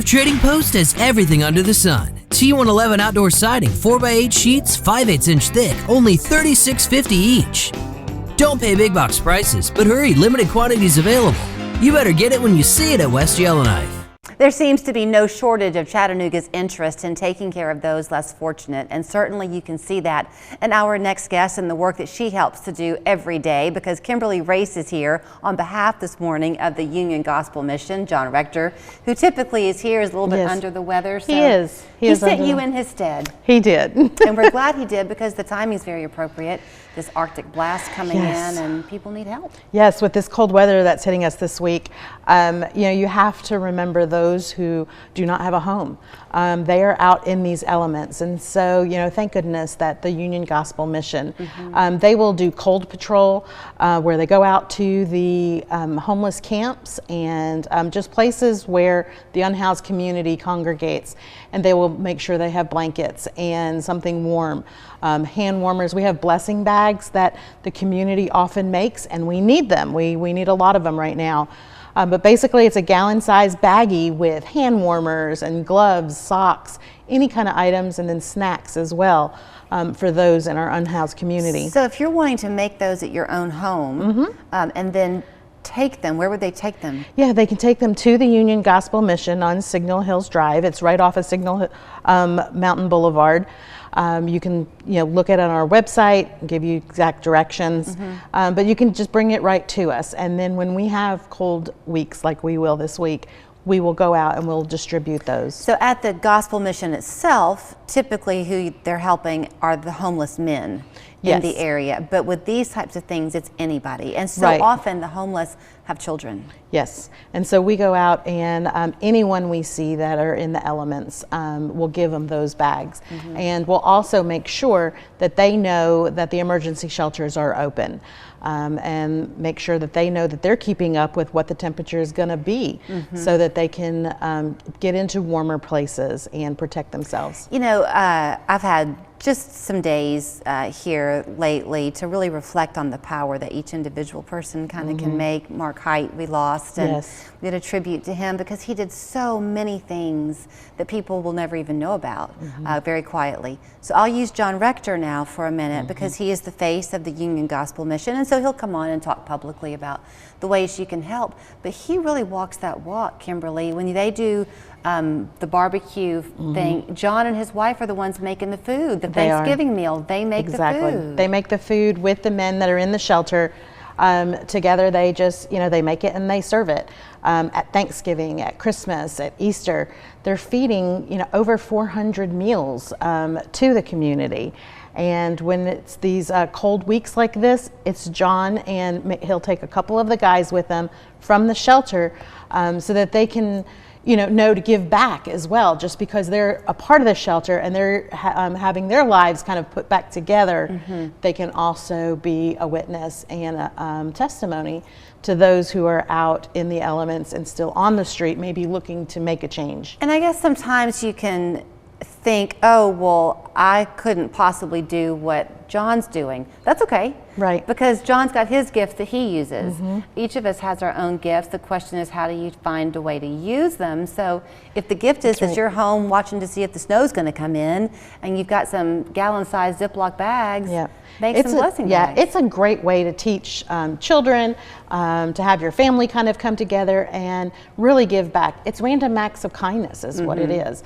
Trading Post has everything under the sun. T111 outdoor siding, 4x8 sheets, 5/8 inch thick, only $36.50 each. Don't pay big box prices, but hurry, limited quantities available. You better get it when you see it at West Yellowknife. There seems to be no shortage of Chattanooga's interest in taking care of those less fortunate, and certainly you can see that in our next guest and the work that she helps to do every day, because Kimberly Race is here on behalf this morning of the Union Gospel Mission. John Rector, who typically is here, is a little bit under the weather. So he is. He sent you in his stead. He did. And we're glad he did, because the timing is very appropriate. This Arctic blast coming in, and people need help. Yes, with this cold weather that's hitting us this week, you have to remember those who do not have a home. They are out in these elements, and so thank goodness that the Union Gospel Mission, they will do cold patrol, where they go out to the homeless camps and just places where the unhoused community congregates, and they will make sure they have blankets and something warm. Hand warmers. We have blessing bags that the community often makes, and we need them. We need a lot of them right now. But basically it's a gallon-sized baggie with hand warmers and gloves, socks, any kind of items, and then snacks as well for those in our unhoused community. So if you're wanting to make those at your own home and then take them, where would they take them? Yeah, they can take them to the Union Gospel Mission on Signal Hills Drive. It's right off of Signal Mountain Boulevard. You can look at it on our website, give you exact directions, but you can just bring it right to us. And then when we have cold weeks like we will this week, we will go out and we'll distribute those. So at the Gospel Mission itself, typically who they're helping are the homeless men in the area. But with these types of things, it's anybody. And so often the homeless have children. Yes, and so we go out and anyone we see that are in the elements, we'll give them those bags. And we'll also make sure that they know that the emergency shelters are open, and make sure that they know that they're keeping up with what the temperature is going to be, so that they can get into warmer places and protect themselves. I've had just some days here lately to really reflect on the power that each individual person kind of can make. Mark Height, we lost, and we did a tribute to him because he did so many things that people will never even know about, very quietly. So I'll use John Rector now for a minute, because he is the face of the Union Gospel Mission, and so he'll come on and talk publicly about the ways you can help. But he really walks that walk, Kimberly. When they do the barbecue thing, John and his wife are the ones making the food, the Thanksgiving meal. They make the food. They make the food with the men that are in the shelter. Together they just, they make it and they serve it. At Thanksgiving, at Christmas, at Easter, they're feeding, over 400 meals to the community. And when it's these cold weeks like this, it's John, and he'll take a couple of the guys with him from the shelter so that they can know to give back as well, just because they're a part of the shelter and they're having their lives kind of put back together. They can also be a witness and a testimony to those who are out in the elements and still on the street, maybe looking to make a change. And I guess sometimes you can think, oh, well, I couldn't possibly do what John's doing. That's okay. Right. Because John's got his gifts that he uses. Each of us has our own gifts. The question is, how do you find a way to use them? So if the gift is that you're home watching to see if the snow's going to come in, and you've got some gallon-sized Ziploc bags, make some blessing bags. Yeah, it's a great way to teach children, to have your family kind of come together and really give back. It's random acts of kindness is what it is.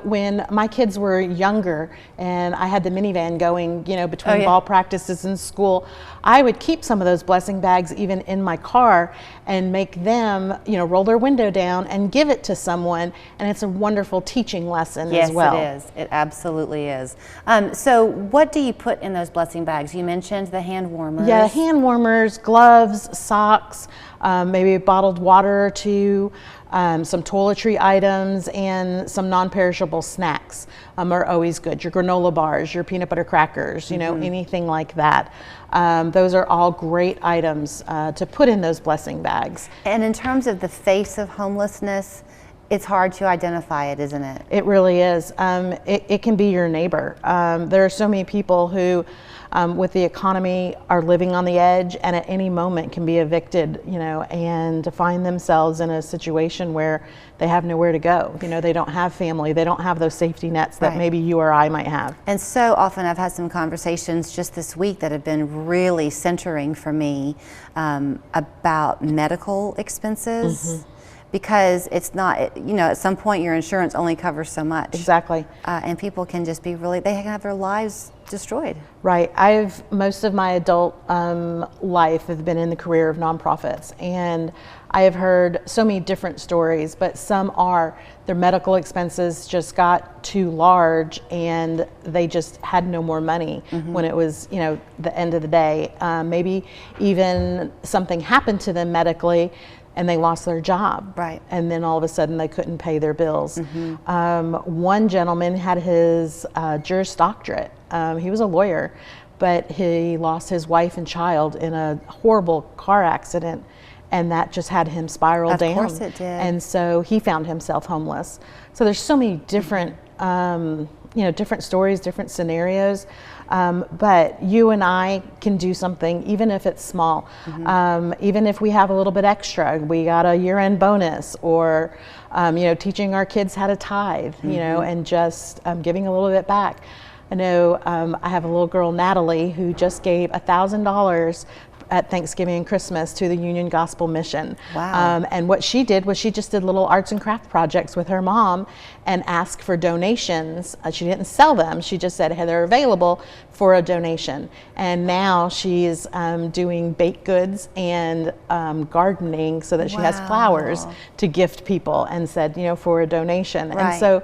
When my kids were younger and I had the minivan going, between ball practices and school, I would keep some of those blessing bags even in my car and make them, roll their window down and give it to someone. And it's a wonderful teaching lesson as well. Yes, it is. It absolutely is. So what do you put in those blessing bags? You mentioned the hand warmers. Yeah, hand warmers, gloves, socks, maybe bottled water or two, some toiletry items, and some non-perishable snacks are always good. Your granola bars, your peanut butter crackers, anything like that. Those are all great items to put in those blessing bags. And in terms of the face of homelessness, It's hard to identify it, isn't it? It really is. It can be your neighbor. There are so many people who, with the economy, are living on the edge and at any moment can be evicted, and to find themselves in a situation where they have nowhere to go. They don't have family. They don't have those safety nets that maybe you or I might have. And so often I've had some conversations just this week that have been really centering for me about medical expenses. Because it's not, at some point your insurance only covers so much. Exactly. And people can just be they can have their lives destroyed. Right. Most of my adult life have been in the career of nonprofits, and I have heard so many different stories, but some their medical expenses just got too large and they just had no more money when it was, the end of the day. Maybe even something happened to them medically and they lost their job. Right. And then all of a sudden they couldn't pay their bills. One gentleman had his Juris Doctorate. He was a lawyer, but he lost his wife and child in a horrible car accident, and that just had him spiral down. Of course it did. And so he found himself homeless. So there's so many different, different stories, different scenarios. But you and I can do something, even if it's small. Even if we have a little bit extra, we got a year-end bonus, or teaching our kids how to tithe, and just giving a little bit back. I know I have a little girl, Natalie, who just gave $1,000 at Thanksgiving and Christmas to the Union Gospel Mission. Wow. And what she did was she just did little arts and craft projects with her mom and asked for donations. She didn't sell them. She just said, hey, they're available for a donation. And now she's doing baked goods and gardening so that she has flowers to gift people, and said, for a donation. Right. And so,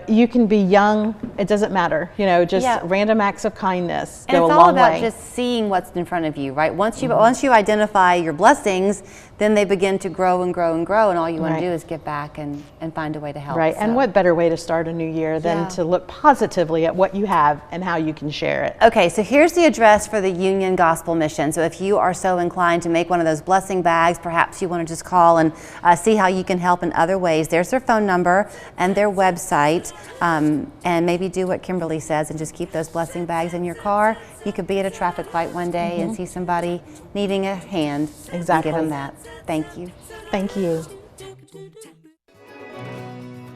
you can be young, it doesn't matter, just random acts of kindness go a long way. And it's all about just seeing what's in front of you, right? Once you identify your blessings, then they begin to grow and grow and grow, and all you want to do is give back and find a way to help. Right, so. And what better way to start a new year than to look positively at what you have and how you can share it. Okay, so here's the address for the Union Gospel Mission. So if you are so inclined to make one of those blessing bags, perhaps you want to just call and see how you can help in other ways. There's their phone number and their website, and maybe do what Kimberly says and just keep those blessing bags in your car. You could be at a traffic light one day and see somebody needing a hand. Exactly. And give them that. Thank you. Thank you.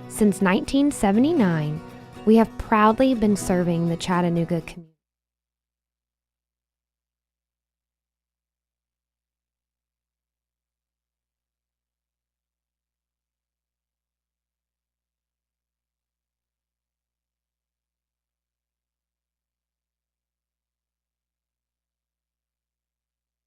Since 1979, we have proudly been serving the Chattanooga community.